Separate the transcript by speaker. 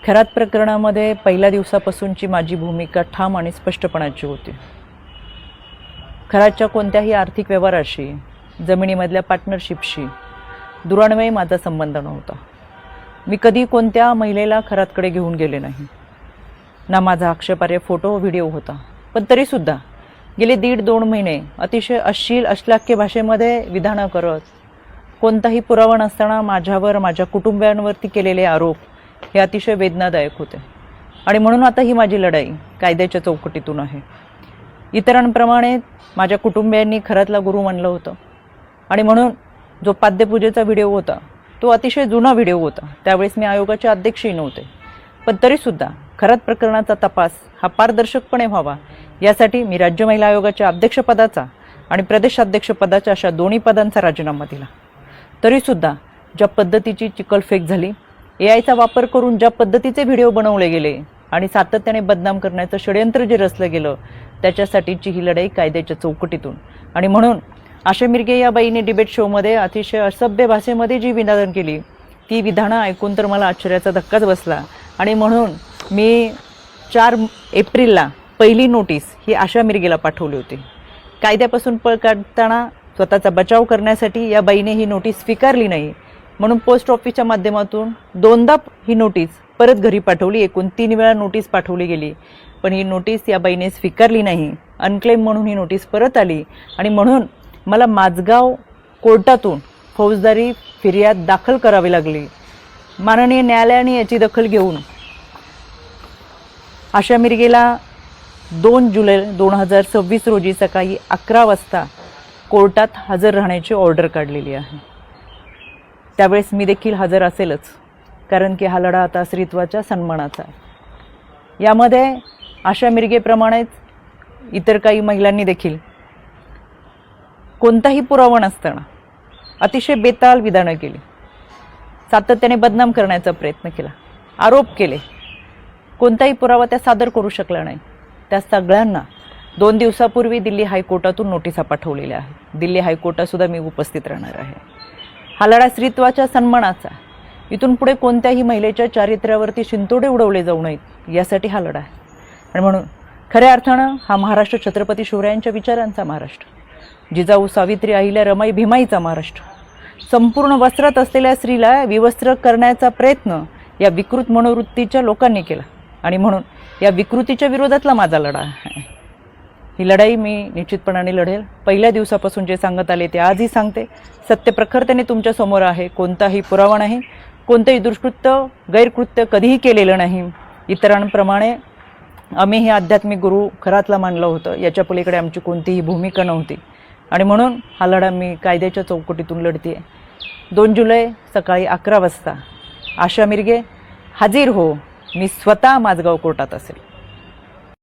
Speaker 1: खरात प्रकरणामध्ये पहिल्या दिवसापासूनची माझी भूमिका ठाम आणि स्पष्टपणाची होती। खरातच्या कोणत्याही आर्थिक व्यवहाराशी, जमिनीमधल्या पार्टनरशिपशी दुरान्वये माझा संबंध नव्हता। मी कधी कोणत्या महिलेला खरातकडे घेऊन गेले नाही, ना माझा आक्षेपार्ह फोटो व्हिडिओ होता। पण तरीसुद्धा गेले 1.5-2 महिने अतिशय अश्लील अश्लाघ्य भाषेमध्ये विधानं करत, कोणताही पुरावा नसताना माझ्यावर माझ्या कुटुंबियांवरती केलेले आरोप हे अतिशय वेदनादायक होते। आणि म्हणून आता ही माझी लढाई कायद्याच्या चौकटीतून आहे। इतरांप्रमाणे माझ्या कुटुंबियांनी खरातला गुरु मानलं होतं आणि म्हणून जो पाद्यपूजेचा व्हिडिओ होता तो अतिशय जुना व्हिडिओ होता। त्यावेळेस मी आयोगाचे अध्यक्षही नव्हते, पण तरीसुद्धा खरात प्रकरणाचा तपास हा पारदर्शकपणे व्हावा यासाठी मी राज्य महिला आयोगाच्या अध्यक्षपदाचा आणि प्रदेशाध्यक्षपदाच्या अशा दोन्ही पदांचा राजीनामा दिला। तरीसुद्धा ज्या पद्धतीची चिखलफेक झाली, एआयचा वापर करून ज्या पद्धतीचे व्हिडिओ बनवले गेले आणि सातत्याने बदनाम करण्याचं षडयंत्र जे रचलं गेलं, त्याच्यासाठीची ही लढाई कायद्याच्या चौकटीतून। आणि म्हणून आशा मिरगे या बाईने डिबेट शोमध्ये अतिशय असभ्य भाषेमध्ये जी विधानं केली, ती विधानं ऐकून तर मला आश्चर्याचा धक्काच बसला। आणि म्हणून मी 4 एप्रिलला पहिली नोटीस ही आशा मिरगेला पाठवली होती। कायद्यापासून पळ काढताना स्वतःचा बचाव करण्यासाठी या बाईने ही नोटीस स्वीकारली नाही, म्हणून पोस्ट ऑफिसच्या माध्यमातून 2दा ही नोटीस परत घरी पाठवली। एकूण 3 वेळा नोटीस पाठवली गेली, पण ही नोटीस या बाईने स्वीकारली नाही। अनक्लेम म्हणून ही नोटीस परत आली आणि म्हणून मला माझगाव कोर्टातून फौजदारी फिर्याद दाखल करावी लागली। माननीय न्यायालयाने याची दखल घेऊन आशा मिरगेला 2 जुलै 2026 रोजी सकाळी 11 वाजता कोर्टात हजर राहण्याची ऑर्डर काढलेली आहे। त्यावेळेस मी देखील हजर असेलच, कारण की हा लढा आता स्त्रीत्वाच्या सन्मानाचा आहे। यामध्ये आशा मिरगेप्रमाणेच इतर काही महिलांनी देखील कोणताही पुरावा नसताना अतिशय बेताल विधानं केली, सातत्याने बदनाम करण्याचा प्रयत्न केला, आरोप केले। कोणताही पुरावा त्या सादर करू शकला नाही। त्या सगळ्यांना 2 दिवसापूर्वी दिल्ली हायकोर्टातून नोटिसा पाठवलेल्या आहेत। दिल्ली हायकोर्टातसुद्धा मी उपस्थित राहणार आहे। हा लढा स्त्रीत्वाच्या सन्मानाचा, इथून पुढे कोणत्याही महिलेच्या चारित्र्यावरती शिंतोडे उडवले जाऊ नयेत यासाठी हा लढा आहे। आणि म्हणून खऱ्या अर्थानं हा महाराष्ट्र छत्रपती शिवरायांच्या विचारांचा महाराष्ट्र, जिजाऊ सावित्री अहिल्या रमाई भीमाईचा महाराष्ट्र। संपूर्ण वस्त्रात असलेल्या स्त्रीला विवस्त्र करण्याचा प्रयत्न या विकृत मनोवृत्तीच्या लोकांनी केला आणि म्हणून या विकृतीच्या विरोधातला माझा लढा आहे। ही लढाई मी निश्चितपणाने लढेल। पहिल्या दिवसापासून जे सांगत आले ते आजही सांगते। सत्य प्रखरतेने तुमच्या समोर आहे। कोणताही पुरावा नाही, कोणतेही दुष्कृत्य गैरकृत्य कधीही केलेलं नाही। इतरांप्रमाणे आम्ही हे आध्यात्मिक गुरु खरातला मानलं होतं, याच्या पलीकडे आमची कोणतीही भूमिका नव्हती। आणि म्हणून हा लढा मी कायद्याच्या चौकटीतून लढते। 2 जुलै सकाळी 11 वाजता आशा मिरगे हाजीर हो, मी स्वतः माझगाव कोर्टात असेल।